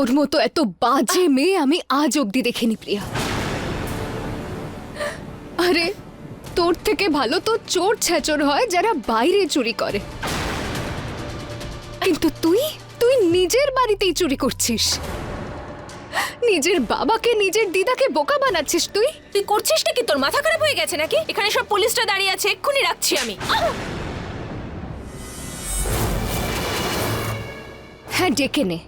তোর মতো এত বাজে মেয়ে আমি আজ অবধি দেখিনি প্রিয়া। আরে তোর থেকে ভালো তো চোর ছেচর হয় যারা বাইরে চুরি করে, কিন্তু তুই তুই নিজের বাড়িতেই চুরি করছিস। নিজের বাবাকে নিজের দিদাকে বোকা বানাচ্ছিস তুই। তুই করছিস নাকি? তোর মাথা খারাপ হয়ে গেছে নাকি? এখানে সব পুলিশরা দাঁড়িয়ে আছে, এক্ষুনি রাখছি আমি। হ্যাঁ ডেকে নে,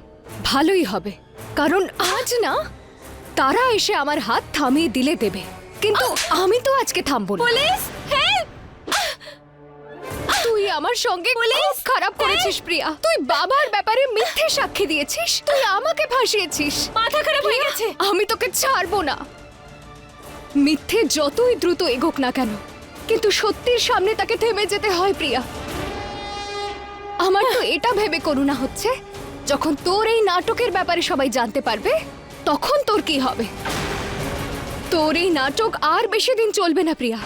ভালোই হবে, কারণ আজ না তারা এসে আমার হাত থামিয়ে দিলে দেবে, কিন্তু আমি তো আজকে থামবো না। Police help! তুই আমার সঙ্গে খুব খারাপ করেছিস প্রিয়া। তুই বাবার ব্যাপারে মিথ্যে সাক্ষী দিয়েছিস, তুই আমাকে ফাঁসিয়েছিস। মাথা খারাপ হয়ে গেছে। আমি তোকে ছাড়বো না। মিথ্যে যতই দ্রুত এগোক না কেন, কিন্তু সত্যির সামনে তাকে থেমে যেতে হয় প্রিয়া। আমার তো এটা ভেবে করুণা হচ্ছে, যখন তোর এই নাটকের ব্যাপারে সবাই জানতে পারবে তখন তোর কি হবে। তোর এই নাটক আর বেশি দিন চলবে না প্রিয়া,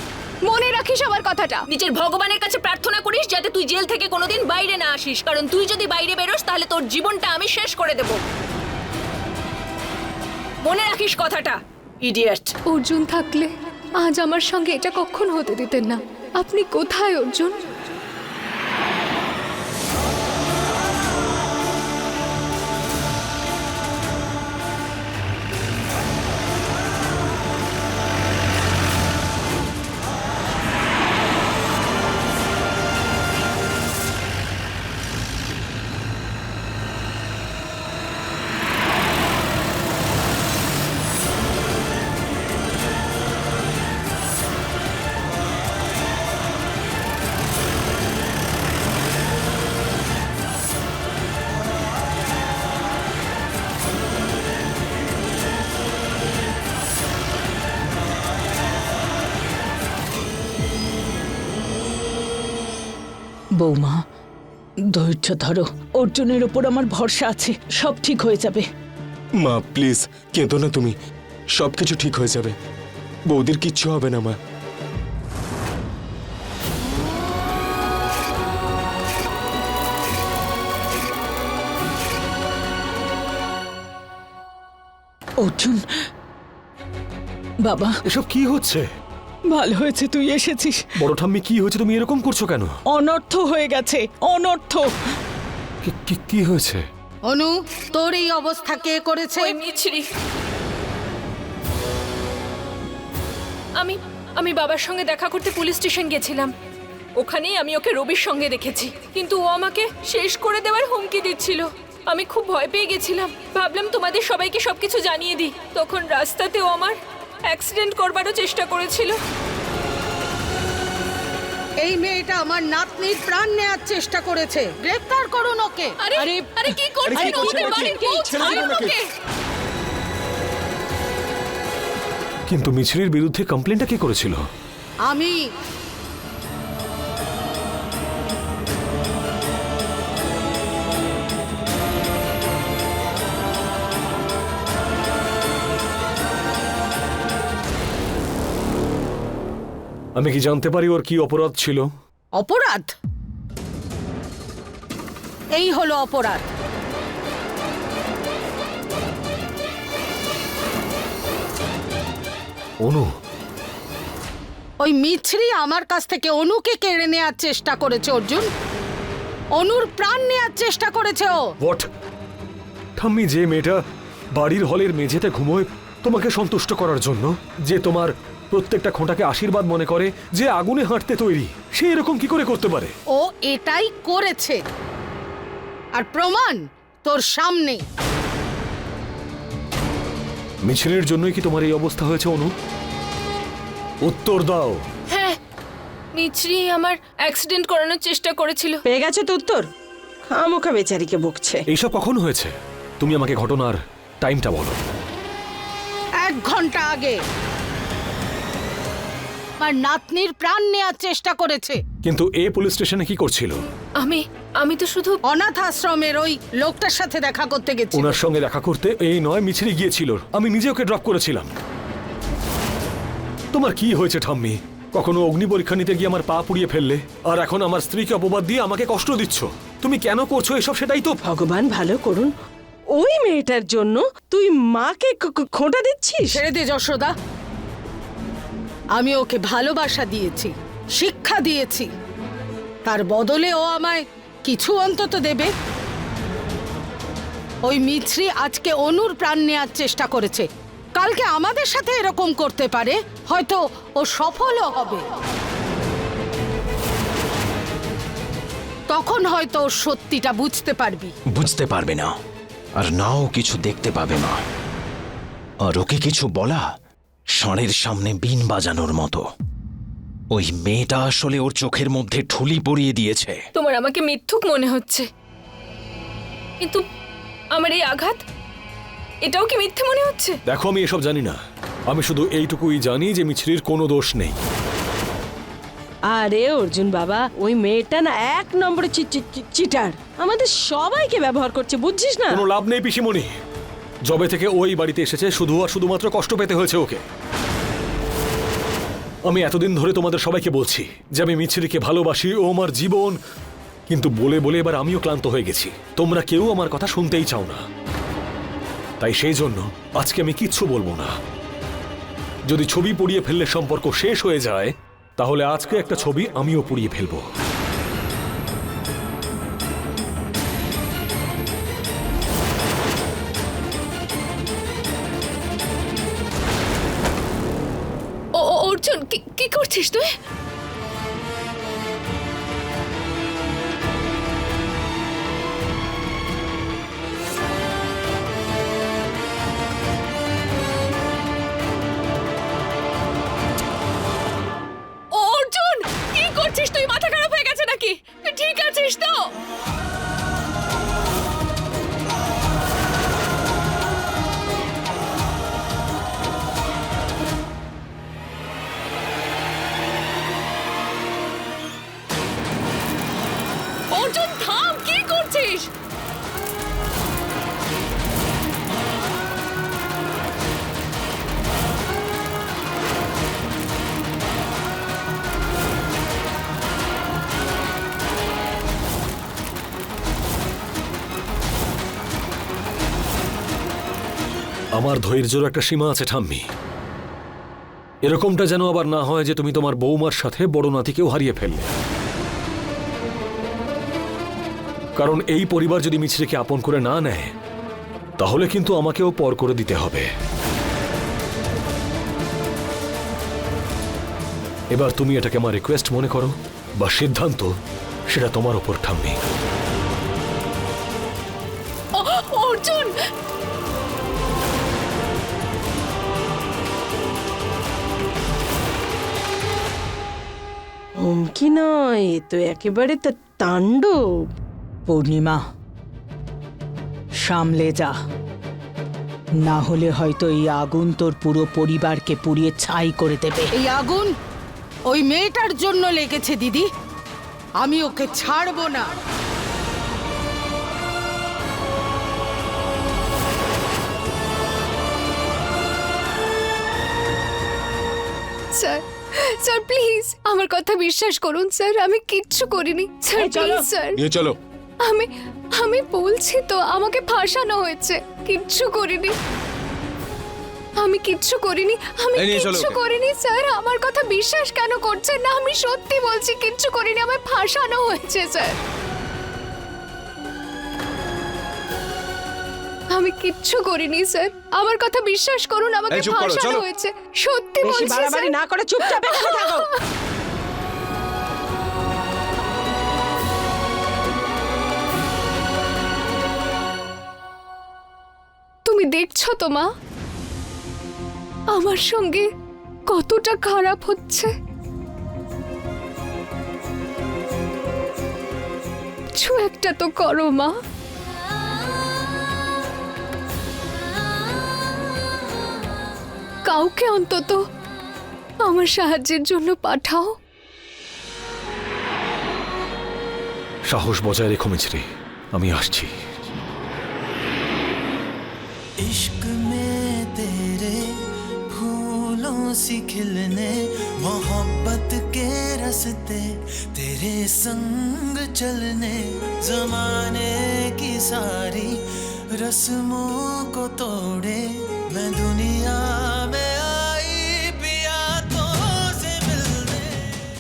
মনে রাখিস আমার কথাটা। নিজের ভগবানের কাছে প্রার্থনা করিস যাতে তুই জেল থেকে কোনোদিন বাইরে না আসিস, কারণ তুই যদি বাইরে বেরোস তাহলে তোর জীবনটা আমি শেষ করে দেব। মনে রাখিস কথাটা, ইডিয়েট। অর্জুন থাকলে আজ আমার সঙ্গে এটা কখন হতে দিতেন না। আপনি কোথায় অর্জুন? বৌমা, ধৈর্য ধরো। অর্জুনের ওপর আমার ভরসা আছে, সব ঠিক হয়ে যাবে। মা প্লিজ কেঁদো না তুমি, সবকিছু ঠিক হয়ে যাবে। বৌদির কিচ্ছু হবে না মা। অর্জুন বাবা, এসব কি হচ্ছে? ভালো হয়েছে তুই এসেছিস। বড় ঠাম্মি, কি হয়েছে? তুমি এরকম করছো কেন? অনর্থ হয়ে গেছে, অনর্থ। কি হয়েছে? অনু, তোর এই অবস্থা কে করেছে? ওই মিছরি। আমি বাবার সঙ্গে দেখা করতে পুলিশ স্টেশন গেছিলাম। ওখানেই আমি ওকে রবির সঙ্গে দেখেছি, কিন্তু ও আমাকে শেষ করে দেওয়ার হুমকি দিচ্ছিল। আমি খুব ভয় পেয়ে গেছিলাম, ভাবলাম তোমাদের সবাইকে সবকিছু জানিয়ে দিই। তখন রাস্তাতে ও আমার অ্যাক্সিডেন্ট করবারও চেষ্টা করেছিল। এই মেয়েটা আমার নাতনির প্রাণ নেওয়ার চেষ্টা করেছে, গ্রেফতার করুন ওকে। আরে আরে কি করছেন? ওদের বাড়ির বউ, ছাড়ুন ওকে। কিন্তু মিছরির বিরুদ্ধে কমপ্লেনটা কে করেছিল? আমি। আমি কি জানতে পারি ওর কি অপরাধ ছিল? অপরাধ? এই হলো অপরাধ। অনু, ওই মিছরি আমার কাছ থেকে অনুকে কেড়ে নেওয়ার চেষ্টা করেছে অর্জুন। অনুর প্রাণ নেওয়ার চেষ্টা করেছে ও। হোয়াট? ঠাম্মি, যে মেয়েটা বাড়ির হলের মেঝেতে ঘুমোয় তোমাকে সন্তুষ্ট করার জন্য, যে তোমার প্রত্যেকটা খোঁটাকে আশীর্বাদ মনে করে, যে আগুনে হাঁটতে তৈরি, সে এরকম কি করে করতে পারে? ও এটাই করেছে, আর প্রমাণ তোর সামনে। মিছিলের জন্যই কি তোমার এই অবস্থা হয়েছে অনু? উত্তর দাও। হ্যাঁ, মিছরি আমার অ্যাক্সিডেন্ট করানোর চেষ্টা করেছিল। পেয়ে গেছো তো উত্তর? খামোখা বেচারিকে বকছে। এইসব কখন হয়েছে? তুমি আমাকে ঘটনার টাইমটা বলো। 1 ঘন্টা আগে আমার নাতনির প্রাণ নেওয়ার চেষ্টা করেছে। কিন্তু এ পুলিশ স্টেশনে কি করছিল? আমি তো শুধু অনাথ আশ্রমের ওই লোকটার সাথে দেখা করতে গেছি। ওনার সঙ্গে দেখা করতে এই নয়, মিছিলি গিয়েছিল। আমি নিজে ওকে ড্রপ করেছিলাম। তোমার কি হয়েছে ঠাম্মি? কখনো অগ্নি পরীক্ষা নিতে গিয়ে আমার পা পুড়িয়ে ফেললে, আর এখন আমার স্ত্রীকে অপবাদ দিয়ে আমাকে কষ্ট দিচ্ছ। তুমি কেন করছো এসব সেটাই তো। ভগবান ভালো করুন, ও ওই মেয়েটার জন্য তুই মাকে খোঁটা দিচ্ছিস? ছেড়ে দে যশোদা। আমি ওকে ভালোবাসা দিয়েছি, শিক্ষা দিয়েছি, তার বদলে ও আমায় কিছু অন্তত দেবে। ওই মিছরি আজকে অনুর প্রাণ নেওয়ার চেষ্টা করেছে, কালকে আমাদের সাথে এরকম করতে পারে, হয়তো ও সফলও হবে। তখন হয়তো ওর সত্যিটা বুঝতে পারবি। বুঝতে পারবে না, আর নাও কিছু দেখতে পাবে মা। আর ওকে কিছু বলা ষাঁড়ের সামনে বিন বাজানোর মতো। ওই মেয়েটা আসলে ওর চোখের মধ্যে ঠুলি পরিয়ে দিয়েছে। তোমার আমাকে মিথ্যুক মনে হচ্ছে, কিন্তু আমার এই আঘাত, এটাও কি মিথ্যে মনে হচ্ছে? দেখো, আমি এসব জানি না। আমি শুধু এইটুকুই জানি যে মিছরির কোনো দোষ নেই। আরে অর্জুন বাবা, ওই মেয়েটা না 1 নম্বরে চিটার, আমাদের সবাইকে ব্যবহার করছে, বুঝছিস না? কোনো লাভ নেই পিসিমণি। যবে থেকে ওই বাড়িতে এসেছে শুধু আর শুধুমাত্র কষ্ট পেতে হয়েছে ওকে। আমি এতদিন ধরে তোমাদের সবাইকে বলছি যে আমি মিছরিকে ভালোবাসি, ও আমার জীবন, কিন্তু বলে বলে এবার আমিও ক্লান্ত হয়ে গেছি। তোমরা কেউ আমার কথা শুনতেই চাও না, তাই সেই জন্য আজকে আমি কিচ্ছু বলবো না। যদি ছবি পুড়িয়ে ফেললে সম্পর্ক শেষ হয়ে যায়, তাহলে আজকে একটা ছবি আমিও পুড়িয়ে ফেলবো। অর্জুন, কি করছিস তুই? অর্জুন, কি করছিস তুই? মাথা খারাপ হয়ে গেছে নাকি? তুই ঠিক আছিস তো? অর্জুন থাম, কি করছিস? আমার ধৈর্যের একটা সীমা আছে ঠাম্মি। এরকমটা যেন আবার না হয় যে তুমি তোমার বৌমার সাথে বড় নাতিকেও হারিয়ে ফেললে। কারণ এই পরিবার যদি মিছরিকে আপন করে না নেয়, তাহলে কিন্তু আমাকেও পর করে দিতে হবে। এবার তুমি এটাকে আমার রিকোয়েস্ট মনে করো বা সিদ্ধান্ত, সেটা তোমার ওপর ঠাম্মি। অর্জুন, হুমকি নয়, এ তো একেবারে তাণ্ডব। পূর্ণিমা, সামলে যা, না হলে হয়তো এই আগুন তোর পুরো পরিবারকে পুড়িয়ে ছাই করে দেবে। এই আগুন ওই মেয়েটার জন্য লেগেছে দিদি, আমি ওকে ছাড়বো না। স্যার, স্যার প্লিজ আমার কথা বিশ্বাস করুন স্যার, আমি কিচ্ছু করিনি স্যার, প্লিজ স্যার। নিয়ে চলো। আমি বলছি তো, আমাকে ফাঁসানো হয়েছে, কিচ্ছু করিনি, আমি কিচ্ছু করিনি, আমি এই নিয়ে চলো কিচ্ছু ওকে। করিনি স্যার। আমার কথা বিশ্বাস কেন করছেন না? আমি সত্যি বলছি, কিচ্ছু করিনি, আমায় ফাঁসানো হয়েছে স্যার। আমি কিচ্ছু করিনি স্যার, আমার কথা বিশ্বাস করুন, আমাকে এই চুপ করো, ফাঁসানো চলো। হয়েছে, সত্যি বেশি বলছি বাড়াবাড়ি স্যার। না করে চুপচাপ এখানে থাকো। তুমি দেখছো তো মা, আমার সঙ্গে কতটা খারাপ হচ্ছে। কিছু একটা তো করো মা। কাউকে অন্তত আমার সাহায্যের জন্য পাঠাও। সাহস বজায় রেখো মিছরি, আমি আসছি। इश्क में तेरे फूलों सी खिलने, मोहब्बत के रास्ते तेरे संग चलने, जमाने की सारी रस्मों को तोड़े मैं दुनिया